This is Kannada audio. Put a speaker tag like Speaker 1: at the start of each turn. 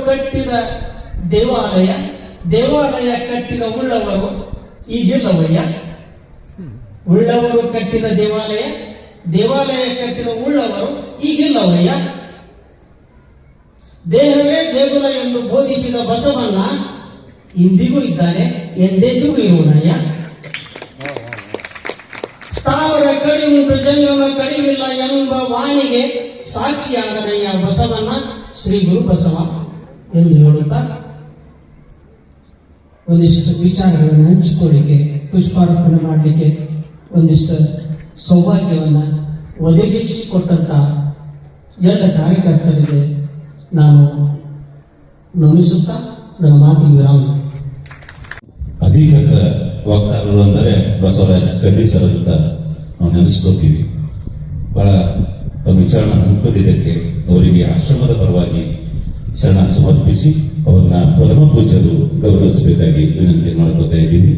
Speaker 1: ಕಟ್ಟಿದ ದೇವಾಲಯ, ದೇವಾಲಯ ಕಟ್ಟಿದ ಉಳ್ಳವರು ಈಗಿಲ್ಲವಯ್ಯ. ಉಳ್ಳವರು ಕಟ್ಟಿದ ದೇವಾಲಯ, ದೇವಾಲಯ ಕಟ್ಟಿದ ಉಳ್ಳವರು ಈಗಿಲ್ಲವಯ್ಯ. ದೇಹವೇ ದೇಗುಲ ಎಂದು ಬೋಧಿಸಿದ ಬಸವಣ್ಣ ಇಂದಿಗೂ ಇದ್ದಾನೆ, ಎಂದೆಂದಿಗೂ ಇರುವನಯ್ಯ. ಸ್ಥಾವರ ಕಡಿಮುಂಟು ಜಂಗಮ ಕಡಿವಿಲ್ಲ ಎಂಬ ವಾಣಿಗೆ ಸಾಕ್ಷಿಯಾದನಯ್ಯ ಬಸವಣ್ಣ ಶ್ರೀ ಗುರು ಬಸವ ಎಂದು ಹೇಳುತ್ತಾ ಒಂದಿಷ್ಟು ವಿಚಾರಗಳನ್ನು ಹಂಚಿಕೊಳ್ಳಿಕ್ಕೆ, ಪುಷ್ಪಾರ್ಪಣೆ ಮಾಡಲಿಕ್ಕೆ ಒಂದಿಷ್ಟು ಸೌಭಾಗ್ಯವನ್ನ ಒದಗಿಸಿಕೊಟ್ಟಂತ ಎಲ್ಲ ಕಾರ್ಯಕರ್ತರಿಗೆ ನಾನು ನಮಿಸುತ್ತಾ ನನ್ನ ಮಾತಿಗೆ ವಿರಾಮ.
Speaker 2: ಅಧಿಕೃತ ವಕ್ತಾರರು ಅಂದರೆ ಬಸವರಾಜ್ ಕಡ್ಡಿ ಸರ್ ಅಂತ ನಾವು ನೆನೆಸ್ಕೋತೀವಿ. ಬಹಳ ತಮ್ಮ ವಿಚಾರಣ ಹಂಚಿಕೊಂಡಿದ್ದಕ್ಕೆ ಅವರಿಗೆ ಆಶ್ರಮದ ಪರವಾಗಿ ಶರಣ ಸಮರ್ಪಿಸಿ ಅವರನ್ನ ಪರಮ ಪೂಜ್ಯರು ಗೌರವಿಸಬೇಕಾಗಿ ವಿನಂತಿ ಮಾಡ್ಕೋತಾ ಇದ್ದೀನಿ.